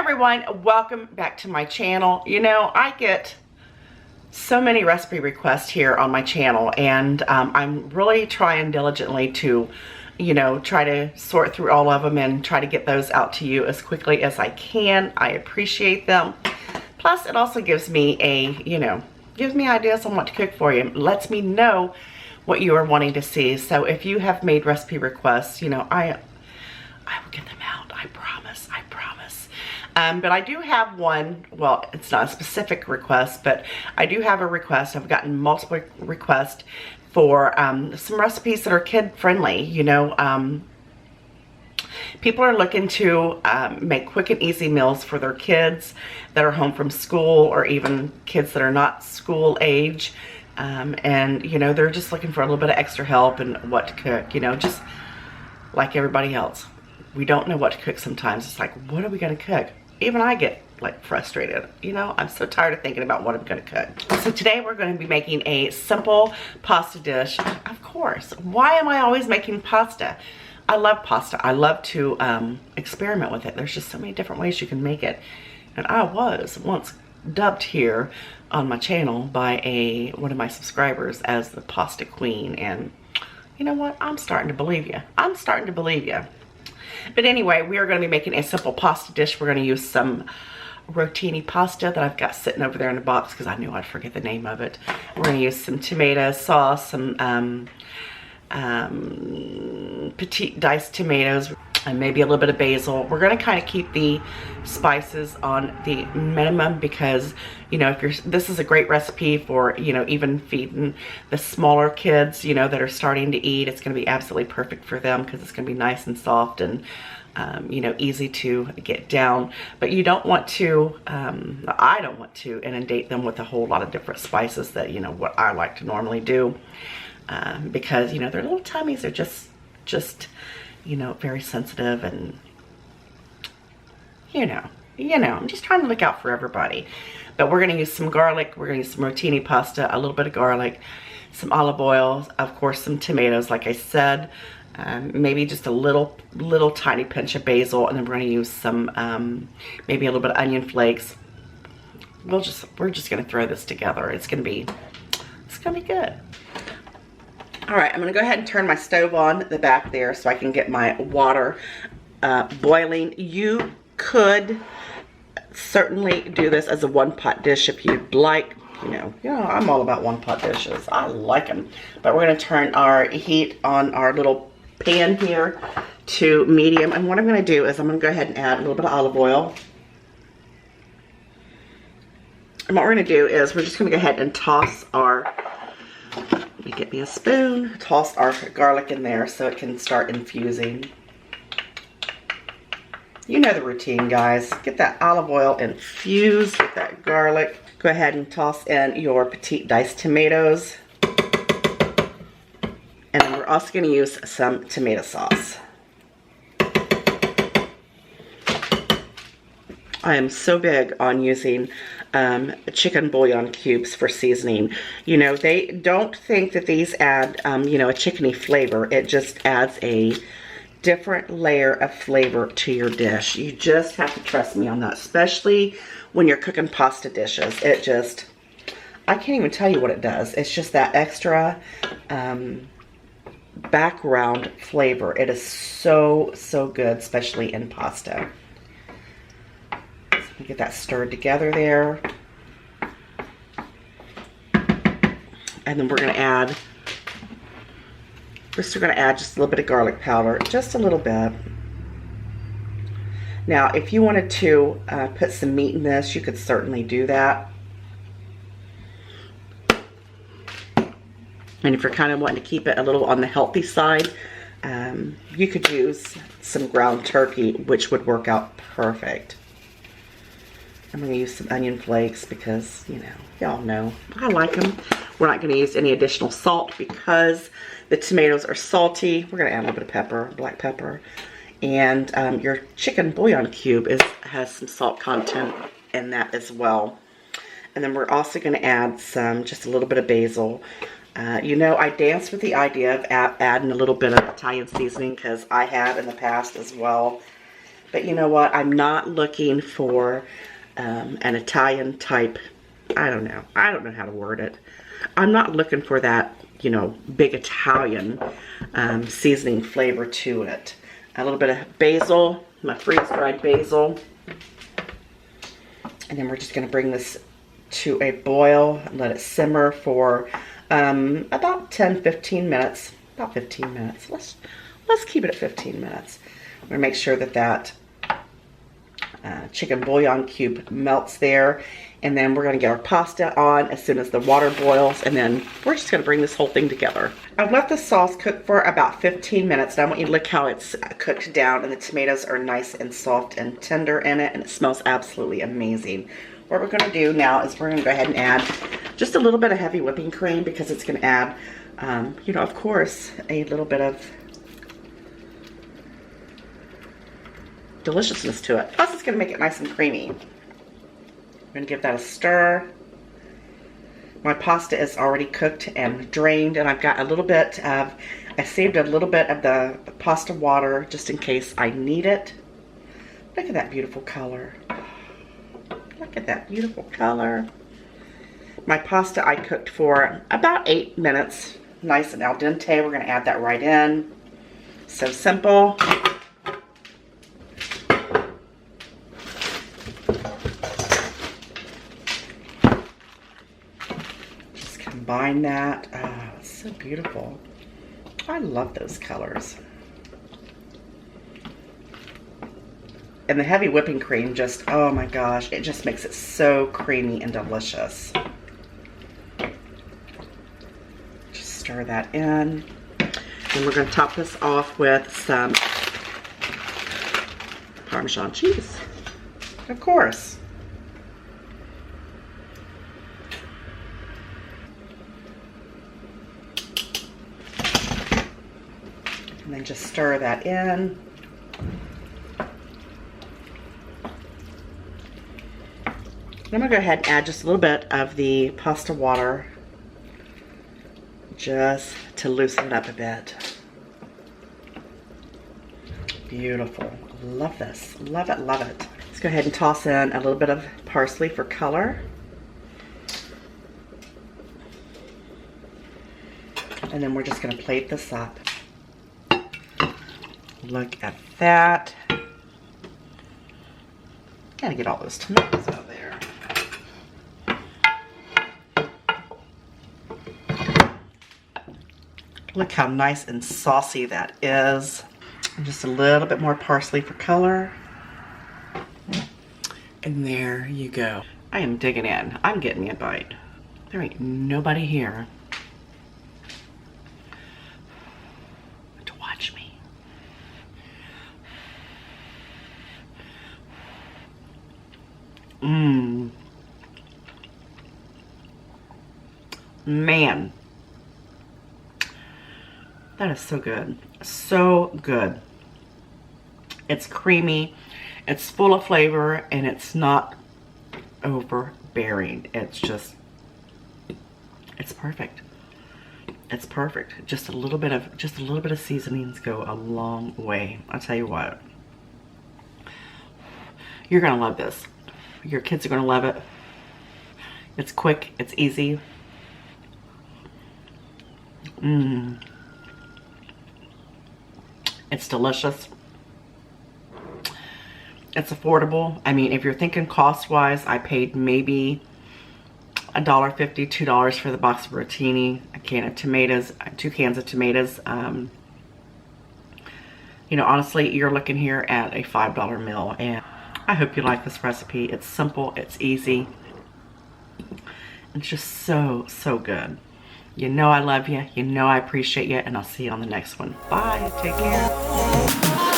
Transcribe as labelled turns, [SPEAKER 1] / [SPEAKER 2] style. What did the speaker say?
[SPEAKER 1] everyone, welcome back to my channel. You know, I get so many recipe requests here on my channel, and I'm really trying diligently to, you know, try to sort through all of them and try to get those out to you as quickly as I can. I appreciate them. Plus, it also gives me gives me ideas on what to cook for you. It lets me know what you are wanting to see. So if you have made recipe requests, you know, I will get them out. I promise. I promise. But I do have one. Well, it's not a specific request, but I do have a request. I've gotten multiple requests for some recipes that are kid-friendly. You know, people are looking to make quick and easy meals for their kids that are home from school, or even kids that are not school age. And, you know, they're just looking for a little bit of extra help and what to cook, you know, just like everybody else. We don't know what to cook sometimes. It's like, what are we going to cook? Even I get like frustrated. You know, I'm so tired of thinking about what I'm going to cook. So today we're going to be making a simple pasta dish. Of course. Why am I always making pasta? I love pasta. I love to experiment with it. There's just so many different ways you can make it. And I was once dubbed here on my channel by one of my subscribers as the pasta queen. And you know what? I'm starting to believe you. I'm starting to believe you. But anyway, we are going to be making a simple pasta dish. We're going to use some Rotini pasta that I've got sitting over there in the box because I knew I'd forget the name of it. We're going to use some tomato sauce, some petite diced tomatoes, and maybe a little bit of basil. We're going to kind of keep the spices on the minimum because, you know, this is a great recipe for, you know, even feeding the smaller kids, you know, that are starting to eat. It's going to be absolutely perfect for them because it's going to be nice and soft and, you know, easy to get down. But you don't want to, I don't want to inundate them with a whole lot of different spices that, you know, what I like to normally do. Because, you know, their little tummies are just, you know, very sensitive, and, you know, I'm just trying to look out for everybody. But we're going to use some garlic. We're going to use some Rotini pasta, a little bit of garlic, some olive oil, of course, some tomatoes, like I said, maybe just a little tiny pinch of basil, and then we're going to use some, maybe a little bit of onion flakes. We're just going to throw this together. It's going to be good. All right, I'm going to go ahead and turn my stove on the back there so I can get my water boiling. You could certainly do this as a one-pot dish if you'd like. You know, I'm all about one-pot dishes. I like them. But we're going to turn our heat on our little pan here to medium. And what I'm going to do is I'm going to go ahead and add a little bit of olive oil. And what we're going to do is we're just going to go ahead and toss our... Get me a spoon, toss our garlic in there so it can start infusing. You know the routine, guys. Get that olive oil infused with that garlic. Go ahead and toss in your petite diced tomatoes. And then we're also going to use some tomato sauce. I am so big on using chicken bouillon cubes for seasoning. You know, they don't think that these add, you know, a chickeny flavor. It just adds a different layer of flavor to your dish. You just have to trust me on that, especially when you're cooking pasta dishes. It just, I can't even tell you what it does. It's just that extra background flavor. It is so good, especially in pasta. Get that stirred together there. And then we're going to add, just a little bit of garlic powder, just a little bit. Now, if you wanted to put some meat in this, you could certainly do that. And if you're kind of wanting to keep it a little on the healthy side, you could use some ground turkey, which would work out perfect. I'm going to use some onion flakes because, you know, y'all know I like them. We're not going to use any additional salt because the tomatoes are salty. We're going to add a little bit of pepper, black pepper. And your chicken bouillon cube has some salt content in that as well. And then we're also going to add just a little bit of basil. You know, I dance with the idea of adding a little bit of Italian seasoning because I have in the past as well. But you know what? I'm not looking for an Italian type, I don't know how to word it. I'm not looking for that, you know, big Italian seasoning flavor to it. A little bit of basil, my freeze-dried basil. And then we're just going to bring this to a boil and let it simmer for about 10-15 minutes. About 15 minutes. Let's keep it at 15 minutes. We're going to make sure that chicken bouillon cube melts there. And then we're going to get our pasta on as soon as the water boils. And then we're just going to bring this whole thing together. I've let the sauce cook for about 15 minutes. And I want you to look how it's cooked down. And the tomatoes are nice and soft and tender in it. And it smells absolutely amazing. What we're going to do now is we're going to go ahead and add just a little bit of heavy whipping cream. Because it's going to add, you know, of course, a little bit of deliciousness to it. Plus, it's going to make it nice and creamy. I'm going to give that a stir. My pasta is already cooked and drained, and I've got a little bit of, I saved a little bit of the pasta water just in case I need it. Look at that beautiful color. Look at that beautiful color. My pasta I cooked for about 8 minutes. Nice and al dente. We're going to add that right in. So simple. Combine that. Oh, it's so beautiful. I love those colors. And the heavy whipping cream just, oh my gosh, it just makes it so creamy and delicious. Just stir that in. And we're going to top this off with some Parmesan cheese. Of course. And then just stir that in. I'm going to go ahead and add just a little bit of the pasta water just to loosen it up a bit. Beautiful. Love this. Love it, love it. Let's go ahead and toss in a little bit of parsley for color. And then we're just going to plate this up. Look at that. Gotta get all those tomatoes out there. Look how nice and saucy that is. And just a little bit more parsley for color. And there you go. I am digging in. I'm getting me a bite. There ain't nobody here to watch me. Man, that is so good. So good. It's creamy, it's full of flavor, and it's not overbearing. It's just, it's perfect. It's perfect. Just a little bit of seasonings go a long way. I'll tell you what. You're gonna love this. Your kids are gonna love it. It's quick, it's easy. It's delicious. It's affordable. I mean, if you're thinking cost-wise, I paid maybe $1.50, $2 for the box of Rotini, a can of tomatoes, 2 cans of tomatoes. You know, honestly, you're looking here at a $5 meal, and I hope you like this recipe. It's simple, it's easy. It's just so, so good. You know I love you. You know I appreciate you, and I'll see you on the next one. Bye. Take care.